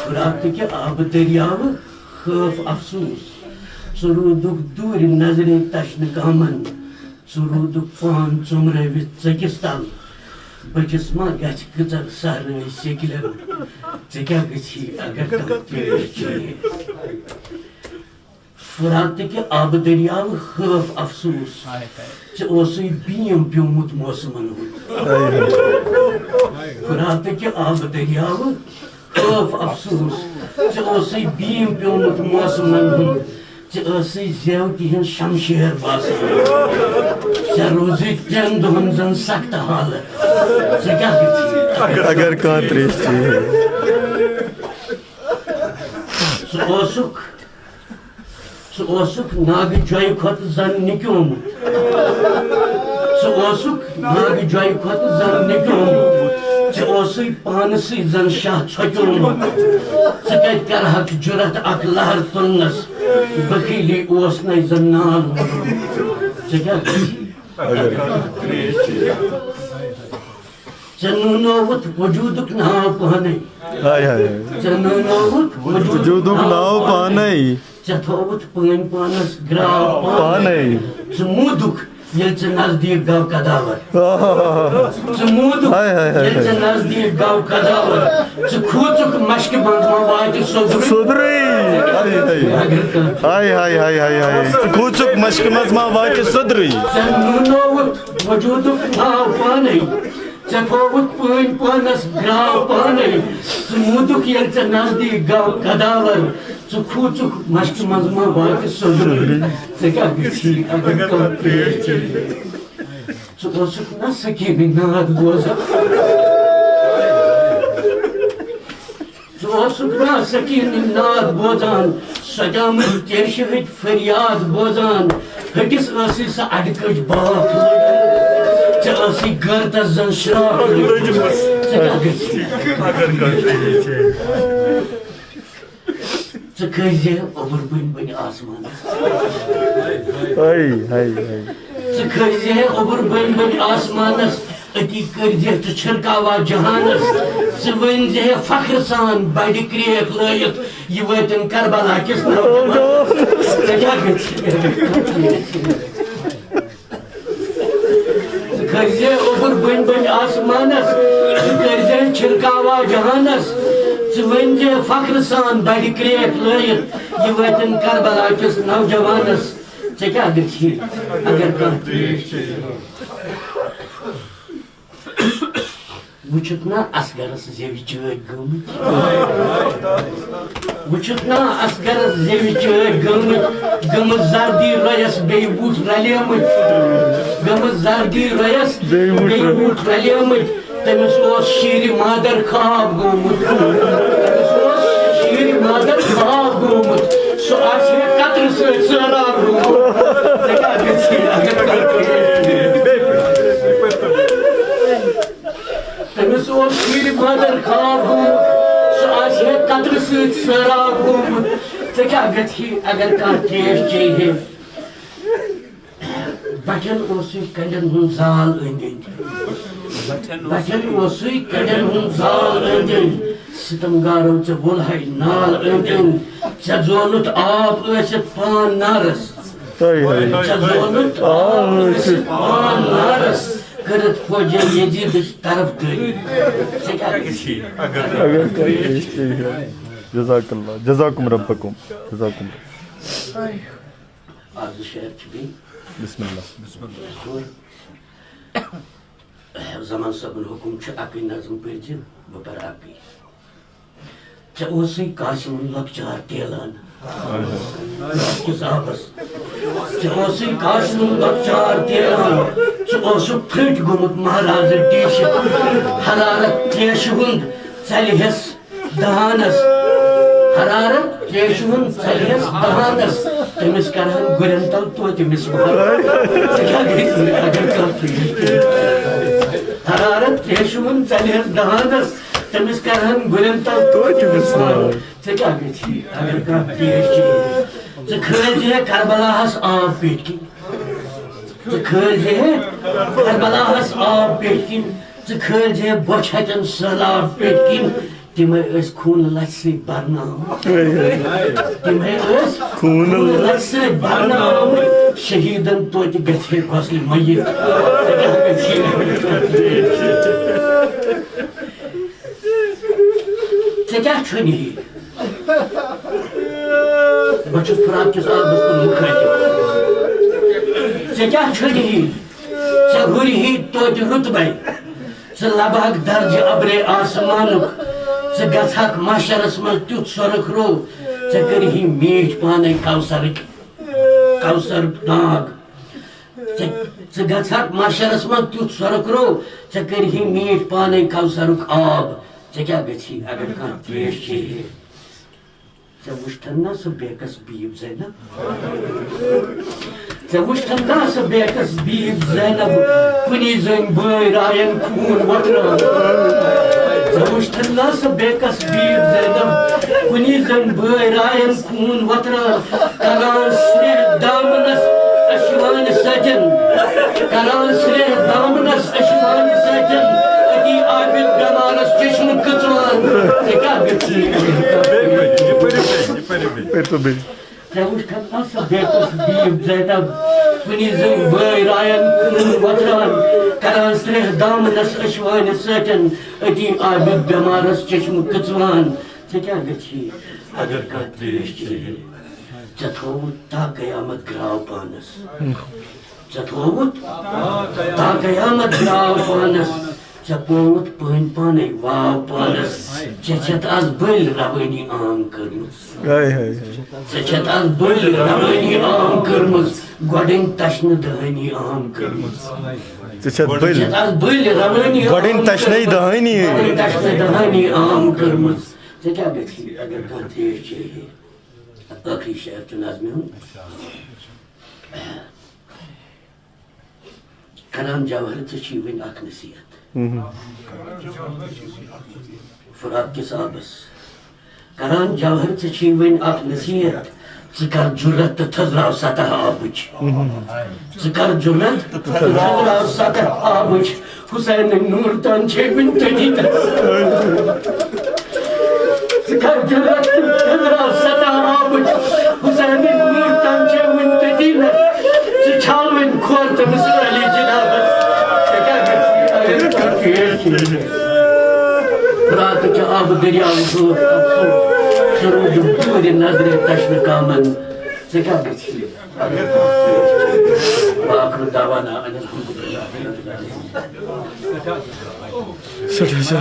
فرات کے آب دریاو خوف افسوس سرودک دور نظر تشن گامن سرودک پان ژمرٲوِتھ ژٔکِس تل بچس ما گژھِ کۭژاہ سہرٲے سیکلن ژےٚ کیٛاہ گژھی اگر کانٛہہ پیش چیہِ فرات کے آب دریاو خوف افسوس ژےٚ اوسُے بیٖم پیومُت موسمن ہُنٛد فرات کے آب دریاو خوف افسوس ژےٚ اوسُے بیٖم پیومُت موسمن ہُنٛد ژےٚ ٲسٕے زیوٹہِ ہٕنٛز شمشیر باسان ژےٚ روٗزٕے ترٛٮ۪ن دۄہن زن سخت حالت ژےٚ کیٛاہ گژھی اگر کانٛہہ ترٛیش چیہِ ژٕ اوسُکھ ناگہٕ جۄیہِ کھۄتہٕ زن نِکیومُت ژٕ اوسُکھ ناگہٕ جۄیہِ کھۄتہٕ زن نِکیومُت ژےٚ اوسُے پانہٕ سٕے زن شاہ ژھۄکیومُت ژٕ کتہِ کرہکھ جُرت اکھ لہر تُلنس بخیلی اوس نَے زن نال ژےٚ کیٛاہ گژھی ژےٚ نوٗنووُتھ وجوٗدُک ناو پانے ژےٚ نوٗنووُتھ وجوٗدُک ناو پانے ژےٚ تھووُتھ پٲنۍ پانس گراو پانے ژٕ موٗدُکھ ییٚلہِ ژےٚ نزدیٖک گوٚو کداور ژٕ موٗدُکھ ییٚلہِ ژےٚ نزدیٖک گوٚو کداور ژٕ کھوٗژُکھ مشکہِ منٛز ما واتہِ سوٚدرٕے ژٕ کھوٗژُکھ مشکہِ منٛز ما واتہِ سوٚدرٕے ژےٚ نوٗنووُتھ وجوٗدُک ناو پانے ژےٚ تھووُتھ پٲنۍ پانس گراو پانے ژٕ موٗدُکھ ییٚلہِ ژےٚ نزدیٖک گوٚو کداور ژٕ کھوٗژُکھ مشکہِ منٛز ما واتہِ سوٚدرٕے ژےٚ کیٛاہ گژھی اگر کانٛہہ پیش چیہِ ژٕ اوسُکھ نا سکیٖنٕے ناد بوزان ژٕ اوسُکھ نا سکیٖنٕے ناد بوزان سجامٕتۍ کیشہِ ہٕتۍ فریاد بوزان ہٹِس ٲسٕے سۄ اڈٕکٔج باکھ ژےٚ ٲسٕے گٲنٛتس زن شراکھ ژےٚ کیٛاہ گژھی ژٕ کھٔسۍ اوٚبُر بٔنۍ بٔنۍ آسمانس ژٕ کھٔسۍ اوٚبُر بٔنۍ بٔنۍ آسمانس أتی کٔرۍ ژٕ چھِرکاوا جہانس ژٕ ؤنۍ فخر سان بڑِ کرٛیک لٲیِتھ یہِ وٲتِن کربلا کِس نوجوانس ژےٚ کیٛاہ گژھی ژٕ کھٔسۍ اوٚبُر بٔنۍ بٔنۍ آسمانس ژٕ کٔرۍ چھِرکاوا جہانس ژٕ ؤنۍ فخر سان بڑِ کرٛیک لٲیِتھ یہِ وٲتِن کربلا کِس نوجوانس ژےٚ کیٛاہ گژھی اگر کانٛہہ پیش چیہِ وٕچھُکھ نا اصغرس زیوِ چٲدۍ گٔمٕتۍ وٕچھُکھ نا اصغرس زیوِ چٲدۍ گٔمٕژ زردی رۄیس بیٚیہِ وُٹھ رلیمٕتۍ گٔمٕژ زردی رۄیس بیٚیہِ وُٹھ رلیمٕتۍ تٔمِس اوس شیٖرِ مادر خواب گوٚمُت شیٖرِ مادر خواب گوٚمُت سُہ آسہِ ہے قطرٕ سۭتۍ سٲراب روٗمُت ژےٚ کیٛاہ گژھی اگر تٔمِس اوس شیٖرِ مادر خواب گوٚمُت سُہ آسہِ ہے قطرٕ سۭتۍ سٲراب گوٚمُت ژےٚ کیٛاہ گژھی اگر کانٛہہ تریش چیٚیہِ ہے بٹھٮ۪ن اوسُے کنڈٮ۪ن ہُنٛد زال أنٛدۍ أنٛدۍ بٹھٮ۪ن اوسُے کنڈٮ۪ن ہُنٛد زال أنٛدۍ أنٛدۍ ستمگارو ژےٚ وولہَے نال أنٛدۍ أنٛدۍ ژےٚ زونُتھ آب ٲسِتھ پان نارس ژےٚ زونُتھ آب ٲسِتھ پان نارس کٔرِتھ فوجا یزیٖدٕچ طرفدٲری ژےٚ کیٛاہ گژھی جزاک اللہ جزاکم ربکم جزاکم آز شعر چھُ بیٚیہِ بسم اللہ زمان صٲبُن حُکُم چھُ اکٕے نظم پٔرۍزِ بہٕ پرٕ اکٕے ژےٚ اوسُے قاسِمُن لۄکچار تیلان کِس آبس ژےٚ اوسُے قاسِمُن لۄکچار تیلان ژٕ اوسُکھ پھٔٹۍ گوٚمُت مہرازٕ ٹیٖشہِ حرارت تریشہِ ہُنٛد ژلِہس دہانس حرارت تریشہِ ہُنٛد ژلِہس دہانس تٔمِس کرہن گُرٮ۪ن تل توتہِ مِسوار ژےٚ کیٛاہ گژھی اگر کانٛہہ پیش چیٚیہِ حرارت تریشہِ ہُنٛد ژلِہس دہانس تٔمِس کرہن گُرٮ۪ن تل توتہِ مِسوار ژےٚ کیٛاہ گژھی اگر کانٛہہ پیش چیٚیہِ ژٕ کھٲلزِہے کربلاہس آب پیٚٹھۍ کِنۍ ژٕ کھٲلزِہے کربلاہس آب پیٚٹھۍ کِنۍ ژٕ کھٲلزِہے بۄچھِ ہتٮ۪ن سہلاب پیٚٹھۍ کِنۍ تمے اس خون لچ سی برنام تمے اس خون لچ سی برنام شہیدن توتہ گژھِ گۄسلہِ میت ژےٚ کیٛاہ چھُنہِ یہِ بہٕ چھُس فراق کِس آبس کُن مُخٲطِب ژےٚ کیٛاہ چھُنہِ یہِ ژےٚ ہُرِہی توتہِ رُتبے ژٕ لبہکھ درجہِ ابرے آسمانُک ژٕ گژھکھ محشرس منٛز تیُتھ سۄرُخ رو ژےٚ کٔرہی میٖٹھۍ پانے کوثرٕکۍ ناگ ژٕ گژھکھ محشرس منٛز تیُتھ سۄرُخ رو ژےٚ کٔرہی میٖٹھۍ پانے کوثرُک آب ژےٚ کیٛاہ گژھی اگر کانٛہہ تریش چیٚیہِ ژےٚ وٕچھتھن نا سۄ بیکس بیٖب زینب ژےٚ وٕچھتھن نا سۄ بیکس بیٖب زینب کُنی زٔنۍ بٲے راین خوٗن وۄتراوان ژےٚ وٕچھتھن نا سۄ بیکس بیٖب زینب کُنی زٔنۍ بٲے راین خوٗن وۄتراوان کران سرٛیٚہہ دامنس اشوانہِ سۭتۍ کران سرٛیٚہہ دامنس اشوانہِ سۭتۍ أتی عابد بٮ۪مارس چشمہٕ کٕژوان ژےٚ کیٛاہ گژھی ژےٚ وٕچھتھن نا سۄ بیکس بیٖب زینب کُنی زٔنۍ بٲے راین خوٗن وۄتراوان کران سرٛیٚہہ دامنس اشوانہِ سۭتۍ أتی عابد بٮ۪مارس چشمہٕ کٕژوان ژےٚ کیٛاہ گژھی اگر کانٛہہ تریش چیٚیہِ ژےٚ تھووُتھ تا قیامت گراو پانس ژےٚ تھووُتھ تا قیامت گراو پانس ژےٚ پووُتھ پٲنۍ پانے واو پانس ژےٚ چھتھ آز بٔلۍ روٲنی عام کٔرمٕژ ژےٚ چھتھ آز بٔلۍ روٲنی عام کٔرمٕژ گۄڈٕنۍ تشنہٕ دہٲنی عام کٔرمٕژ ژےٚ چھتھ آز بٔلۍ روٲنی گۄڈٕنۍ تشنَے دہٲنی عام کٔرمٕژ ژےٚ کیٛاہ گژھی اگر کانٛہہ تریش چیٚیہِ ٲخری شعر چھُ نظمہِ ہُنٛد کران جوہر ژےٚ چھی وٕنۍ اکھ نصیحت فراق کِس آبس کران جوہر ژےٚ چھی وٕنۍ اکھ نصیحت ژٕ کر جُرت تہٕ تھٔزراو سطح آبٕچ ژٕ کر جُرت تہٕ تھٔزراو سطح آبٕچ حُسین نوٗر تان چھے وٕنۍ تٔتی ژٕ کر جُرت تہٕ تھٔزراو سطح آبٕچ حُسین نوٗر تان چھے وٕنۍ تٔتی ژٕ چھال وٕنۍ کھور تٔمِس علی جنابس ژےٚ کیٛاہ گژھی راتہٕ کہِ آبہٕ دٔریاو ژٕ روٗدُم دوٗرِ نظرِ تشنہٕ کامن ژےٚ کیٛاہ گژھی وآخر دعوانا ان الحمدللہ سٹھاہ